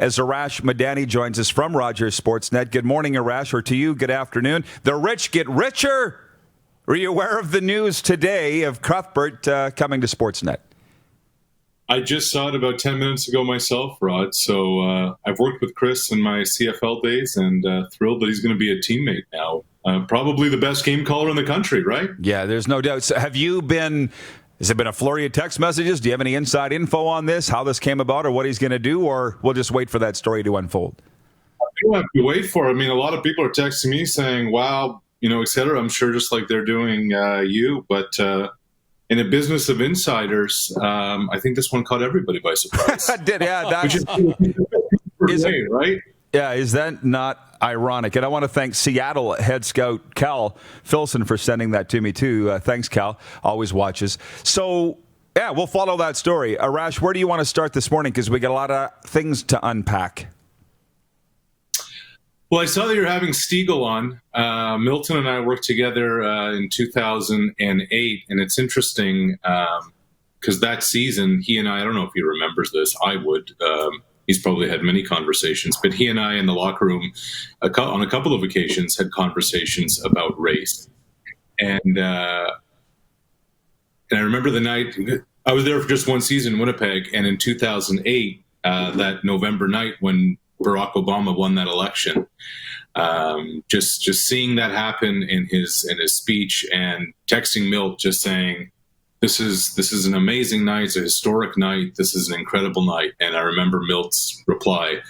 as Arash Madani joins us from Rogers Sportsnet. Good morning, Arash, or to you, good afternoon. The rich get richer. Were you aware of the news today of Cuthbert coming to Sportsnet? I just saw it about 10 minutes ago myself, Rod. So I've worked with Chris in my CFL days and thrilled that he's going to be a teammate now. Probably the best game caller in the country, right? Yeah, there's no doubt. So has it been a flurry of text messages? Do you have any inside info on this, how this came about or what he's going to do, or we'll just wait for that story to unfold? We'll have to wait for it. I mean, a lot of people are texting me saying, wow, et cetera. I'm sure just like they're doing you. But in a business of insiders, I think this one caught everybody by surprise. Right? Yeah, is that not ironic? And I want to thank Seattle head scout Cal Filson for sending that to me, too. Thanks, Cal. Always watches. So, yeah, we'll follow that story. Arash, where do you want to start this morning? Because we got a lot of things to unpack. Well, I saw that you're having Stiegel on. Milton and I worked together in 2008, and it's interesting because that season, he and I don't know if he remembers this, I would. He's probably had many conversations, but he and I in the locker room on a couple of occasions had conversations about race. And I remember the night, I was there for just one season in Winnipeg, and in 2008, that November night when Barack Obama won that election, just seeing that happen in his speech and texting Milt just saying, This is an amazing night. It's a historic night. This is an incredible night. And I remember Milton's reply,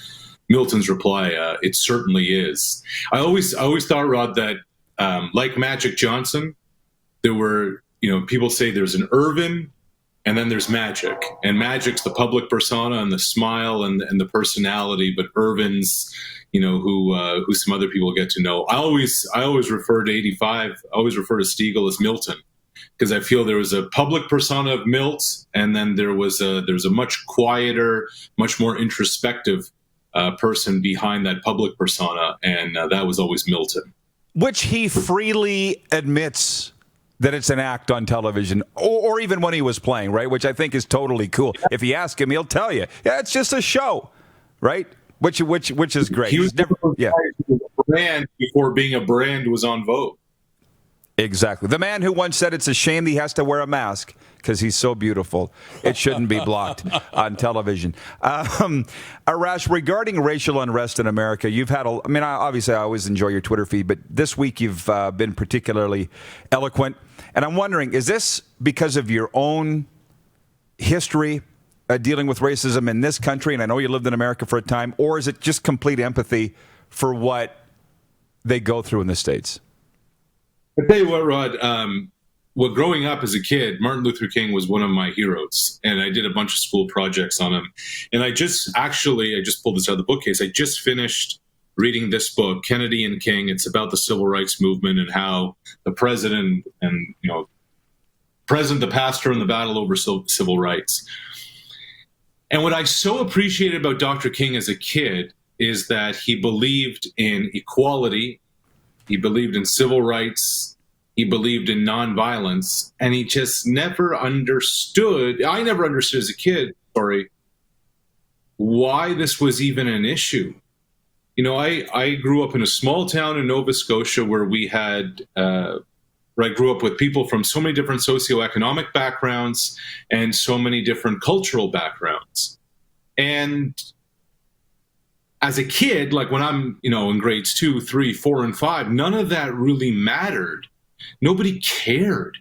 it certainly is. I always thought, Rod, that like Magic Johnson, there were, people say there's an Irvin and then there's Magic. And Magic's the public persona and the smile and the personality, but Irvin's, who some other people get to know. I always refer to 85, I always refer to Stiegel as Milton, because I feel there was a public persona of Milt, and then there was a much quieter, much more introspective person behind that public persona, and that was always Milton. Which he freely admits that it's an act on television, or even when he was playing, right? Which I think is totally cool. If you ask him, he'll tell you, yeah, it's just a show, right? Which is great. He was never a brand before being a brand was on Vogue. Exactly. The man who once said it's a shame he has to wear a mask because he's so beautiful. It shouldn't be blocked on television. Arash, regarding racial unrest in America, you've had obviously I always enjoy your Twitter feed, but this week you've been particularly eloquent. And I'm wondering, is this because of your own history dealing with racism in this country? And I know you lived in America for a time, or is it just complete empathy for what they go through in the States? I'll tell you what, Rod, growing up as a kid, Martin Luther King was one of my heroes, and I did a bunch of school projects on him. And I just pulled this out of the bookcase. I just finished reading this book, Kennedy and King. It's about the civil rights movement and how the president and, the pastor in the battle over civil rights. And what I so appreciated about Dr. King as a kid is that he believed in equality. He believed in civil rights. He believed in nonviolence. And he just never understood, I never understood as a kid, why this was even an issue. I grew up in a small town in Nova Scotia where we had, where I grew up with people from so many different socioeconomic backgrounds and so many different cultural backgrounds. And as a kid, like when I'm, in grades 2, 3, 4, and 5, none of that really mattered. Nobody cared.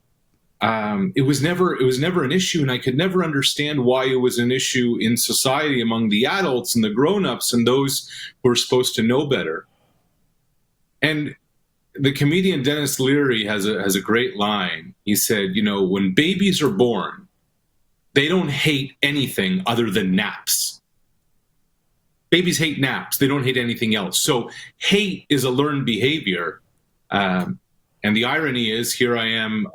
It was never an issue, and I could never understand why it was an issue in society among the adults and the grown-ups and those who are supposed to know better. And the comedian Dennis Leary has a great line. He said, when babies are born, they don't hate anything other than naps. Babies hate naps. They don't hate anything else. So hate is a learned behavior. And the irony is, here I am,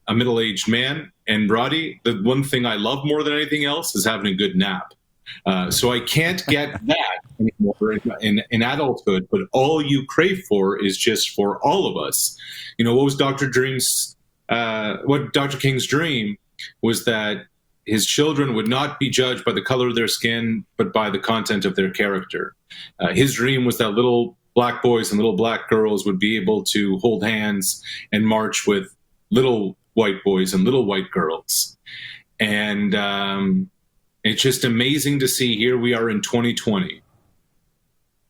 a middle-aged man, and Roddy, the one thing I love more than anything else is having a good nap. So I can't get that anymore in adulthood, but all you crave for is just for all of us. What was Dr. King's dream was that his children would not be judged by the color of their skin, but by the content of their character. His dream was that little black boys and little black girls would be able to hold hands and march with little white boys and little white girls. And it's just amazing to see, here we are in 2020,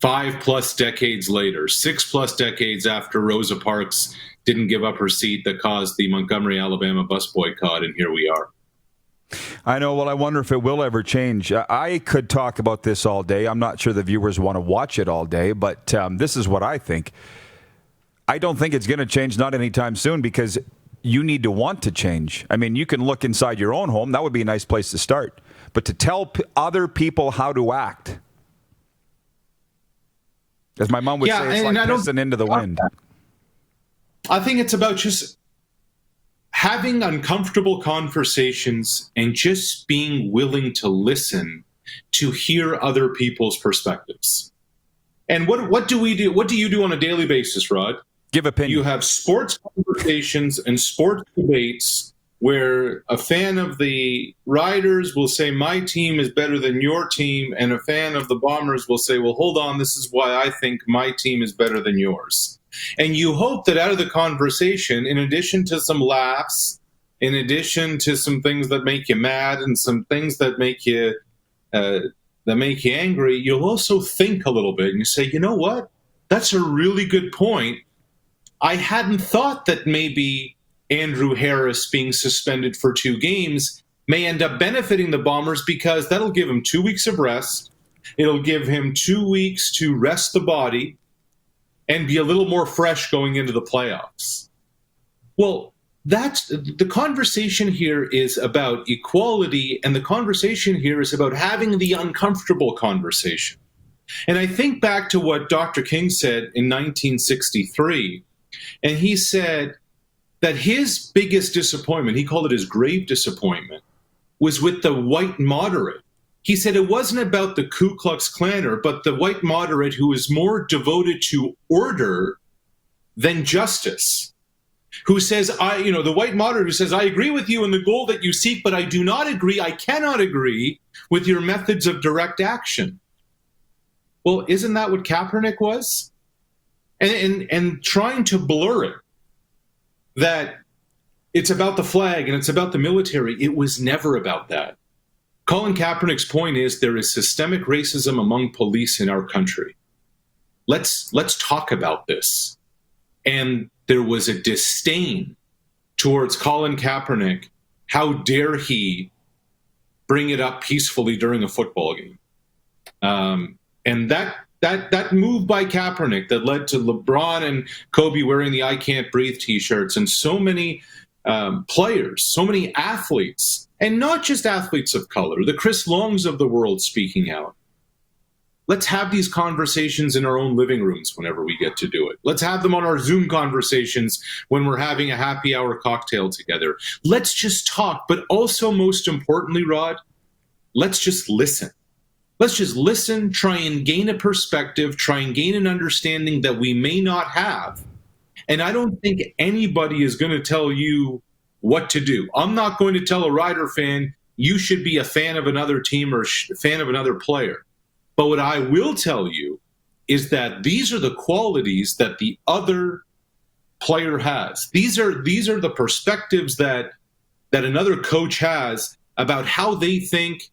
5+ decades later, 6+ decades after Rosa Parks didn't give up her seat that caused the Montgomery, Alabama bus boycott, and here we are. I know. Well, I wonder if it will ever change. I could talk about this all day. I'm not sure the viewers want to watch it all day, but this is what I think. I don't think it's going to change, not anytime soon, because you need to want to change. I mean, you can look inside your own home. That would be a nice place to start. But to tell other people how to act, as my mom would say, it's like pissing into the wind. I think it's about just having uncomfortable conversations and just being willing to listen to hear other people's perspectives. And what do we do? What do you do on a daily basis, Rod? Give opinion. You have sports conversations and sports debates where a fan of the Riders will say, my team is better than your team, and a fan of the Bombers will say, well, hold on, this is why I think my team is better than yours. And you hope that out of the conversation, in addition to some laughs, in addition to some things that make you mad and some things that make you angry, you'll also think a little bit and you say, you know what? That's a really good point. I hadn't thought that maybe Andrew Harris being suspended for 2 games may end up benefiting the Bombers, because that'll give him 2 weeks of rest. It'll give him 2 weeks to rest the body and be a little more fresh going into the playoffs. Well, that's the conversation here is about equality, and the conversation here is about having the uncomfortable conversation. And I think back to what Dr. King said in 1963, and he said that his biggest disappointment, he called it his grave disappointment, was with the white moderate. He said it wasn't about the Ku Klux Klaner, but the white moderate who is more devoted to order than justice, who says, the white moderate who says, I agree with you in the goal that you seek, but I do not agree, I cannot agree with your methods of direct action. Well, isn't that what Kaepernick was? And trying to blur it, that it's about the flag and it's about the military. It was never about that. Colin Kaepernick's point is there is systemic racism among police in our country. Let's talk about this. And there was a disdain towards Colin Kaepernick. How dare he bring it up peacefully during a football game? And that move by Kaepernick that led to LeBron and Kobe wearing the I Can't Breathe t-shirts, and so many players, so many athletes, and not just athletes of color, the Chris Longs of the world speaking out. Let's have these conversations in our own living rooms whenever we get to do it. Let's have them on our Zoom conversations when we're having a happy hour cocktail together. Let's just talk, but also, most importantly, Rod, let's just listen. Let's just listen, try and gain a perspective, try and gain an understanding that we may not have. And I don't think anybody is going to tell you what to do. I'm not going to tell a Rider fan, you should be a fan of another team or a fan of another player. But what I will tell you is that these are the qualities that the other player has. These are the perspectives that another coach has about how they think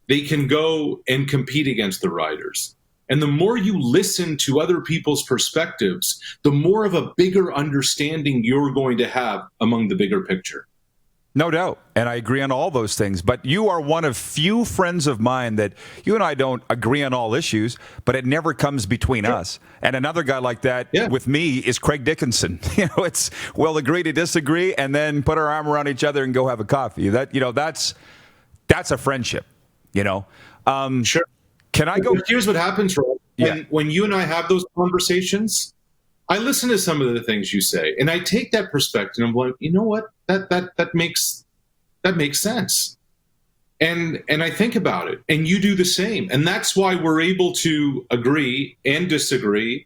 they can go and compete against the Riders. And the more you listen to other people's perspectives, the more of a bigger understanding you're going to have among the bigger picture. No doubt. And I agree on all those things. But you are one of few friends of mine that you and I don't agree on all issues, but it never comes between us. And another guy like that with me is Craig Dickinson. It's we'll agree to disagree and then put our arm around each other and go have a coffee. That's a friendship. Sure. Can I go? Here's what happens, Rob. When you and I have those conversations, I listen to some of the things you say, and I take that perspective. And I'm like, you know what? That makes sense. And I think about it, and you do the same. And that's why we're able to agree and disagree.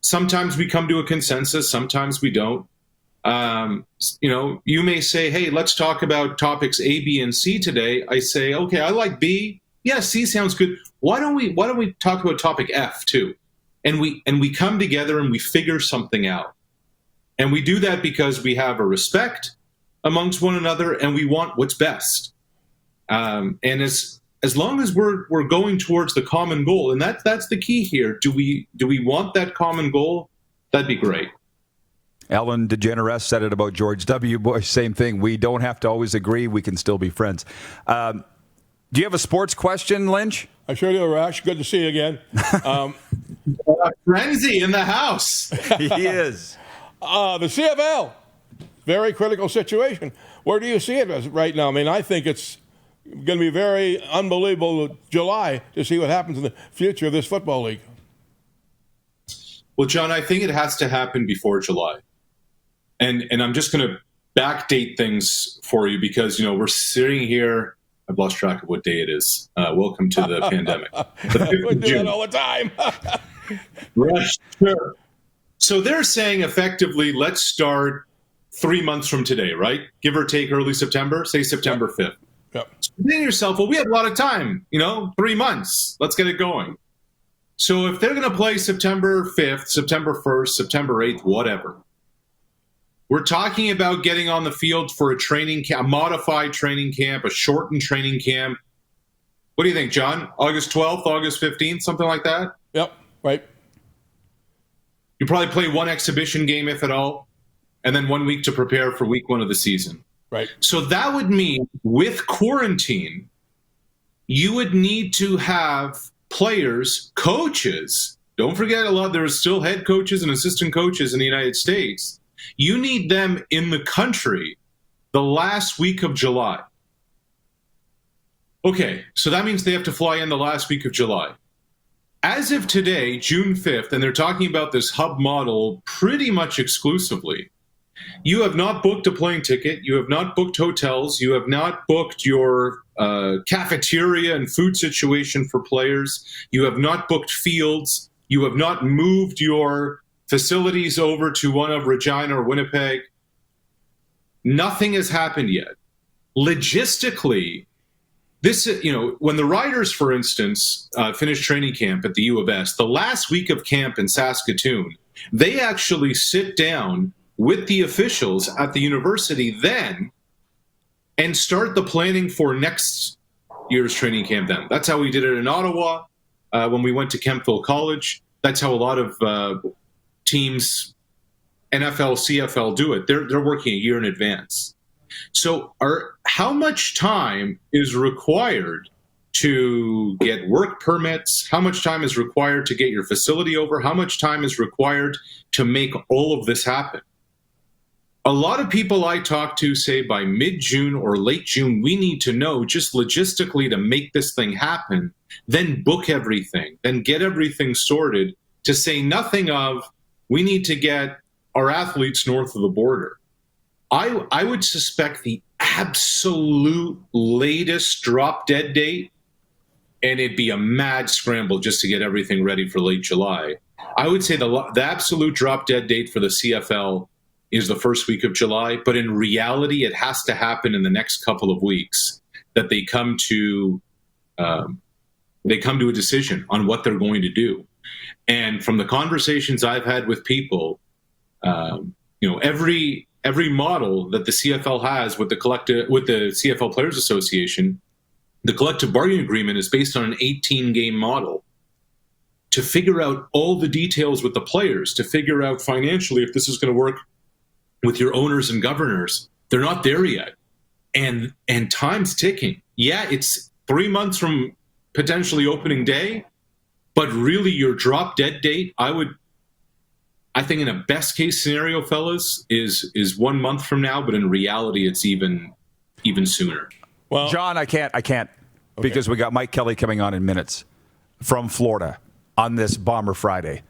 Sometimes we come to a consensus, sometimes we don't. You may say, hey, let's talk about topics A, B, and C today. I say, okay, I like B. Yeah, C sounds good. Why don't we talk about topic F too? And we come together and we figure something out. And we do that because we have a respect amongst one another and we want what's best. And as long as we're going towards the common goal, and that's the key here. Do we want that common goal? That'd be great. Ellen DeGeneres said it about George W. Bush. Same thing. We don't have to always agree. We can still be friends. Do you have a sports question, Lynch? I sure do, Arash. Good to see you again. Frenzy in the house. He is. The CFL, very critical situation. Where do you see it right now? I mean, I think it's going to be very unbelievable July to see what happens in the future of this football league. Well, John, I think it has to happen before July. And I'm just going to backdate things for you because, we're sitting here. I've lost track of what day it is. Welcome to the pandemic. We do that all the time. Right, sure. So they're saying effectively, let's start 3 months from today, right? Give or take early September, say September 5th. Yep. So you think to yourself, well, we have a lot of time, 3 months. Let's get it going. So if they're going to play September 5th, September 1st, September 8th, whatever, we're talking about getting on the field for a training camp, a modified training camp, a shortened training camp. What do you think, John? August 12th, August 15th, something like that? Yep, right. You probably play one exhibition game, if at all, and then 1 week to prepare for week 1 of the season. Right. So that would mean with quarantine, you would need to have players, coaches. Don't forget there's still head coaches and assistant coaches in the United States. You need them in the country the last week of July. Okay, so that means they have to fly in the last week of July. As of today, June 5th, and they're talking about this hub model pretty much exclusively, you have not booked a plane ticket, you have not booked hotels, you have not booked your cafeteria and food situation for players, you have not booked fields, you have not moved your facilities over to one of Regina or Winnipeg. Nothing has happened yet. Logistically, this, when the Riders, for instance, finished training camp at the U of S, the last week of camp in Saskatoon, they actually sit down with the officials at the university then and start the planning for next year's training camp then. That's how we did it in Ottawa when we went to Kemptville College. That's how a lot of teams, NFL, CFL, do it. They're working a year in advance. So how much time is required to get work permits? How much time is required to get your facility over? How much time is required to make all of this happen? A lot of people I talk to say by mid-June or late June, we need to know just logistically to make this thing happen, then book everything, then get everything sorted, to say nothing of we need to get our athletes north of the border. I would suspect the absolute latest drop dead date, and it'd be a mad scramble just to get everything ready for late July. I would say the absolute drop dead date for the CFL is the first week of July, but in reality, it has to happen in the next couple of weeks that they come to a decision on what they're going to do. And from the conversations I've had with people, every model that the CFL has with the CFL Players Association, the collective bargaining agreement is based on an 18-game model to figure out all the details with the players, to figure out financially if this is going to work with your owners and governors. They're not there yet. And time's ticking. Yeah, it's 3 months from potentially opening day, but really your drop dead date, I think in a best case scenario, fellas, is 1 month from now, but in reality it's even sooner. Well, John, I can't because we got Mike Kelly coming on in minutes from Florida on this Bomber Friday.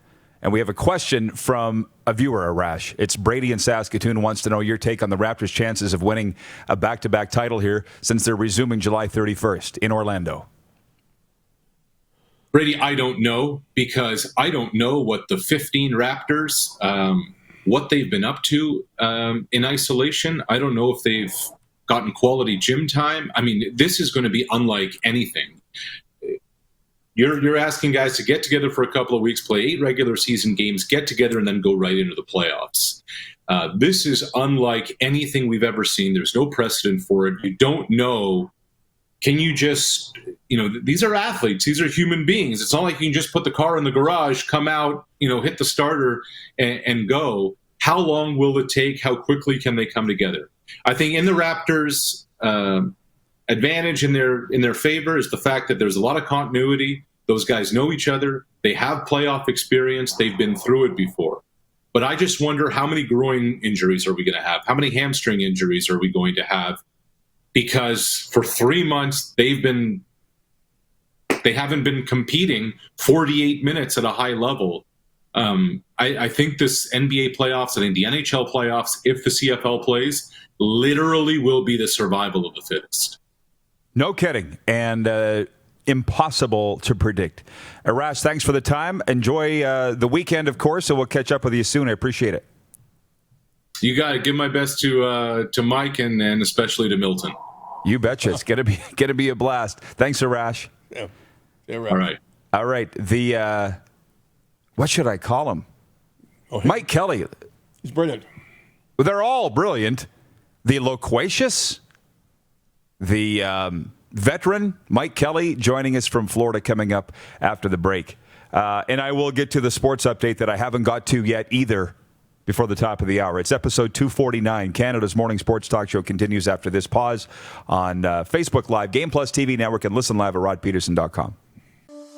And we have a question from a viewer, Arash. It's Brady in Saskatoon, wants to know your take on the Raptors' chances of winning a back-to-back title here since they're resuming July 31st in Orlando. Brady, I don't know, because I don't know what the 15 Raptors what they've been up to in isolation. I don't know if they've gotten quality gym time. I mean, this is going to be unlike anything. You're asking guys to get together for a couple of weeks, play 8 regular season games, get together, and then go right into the playoffs. This is unlike anything we've ever seen. There's no precedent for it. You don't know. Can you just, these are athletes. These are human beings. It's not like you can just put the car in the garage, come out, hit the starter and go. How long will it take? How quickly can they come together? I think in the Raptors, advantage in their favor is the fact that there's a lot of continuity. Those guys know each other. They have playoff experience. They've been through it before. But I just wonder, how many groin injuries are we going to have? How many hamstring injuries are we going to have? Because for 3 months, they haven't been competing 48 minutes at a high level. I think this NBA playoffs, I think the NHL playoffs, if the CFL plays, literally will be the survival of the fittest. No kidding. And impossible to predict. Arash, thanks for the time. Enjoy the weekend, of course, and we'll catch up with you soon. I appreciate it. You got to give my best to Mike and especially to Milton. You betcha. It's gonna be a blast. Thanks, Arash. Yeah, right. All right. The what should I call him? Mike Kelly. He's brilliant. They're all brilliant. The loquacious, the veteran, Mike Kelly, joining us from Florida, coming up after the break. And I will get to the sports update that I haven't got to yet either before the top of the hour. It's episode 249. Canada's morning sports talk show continues after this pause on Facebook Live, Game Plus TV Network, and listen live at rodpeterson.com.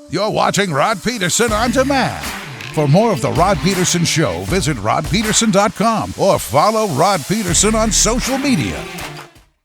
You're watching Rod Peterson On Demand. For more of The Rod Peterson Show, visit rodpeterson.com or follow Rod Peterson on social media.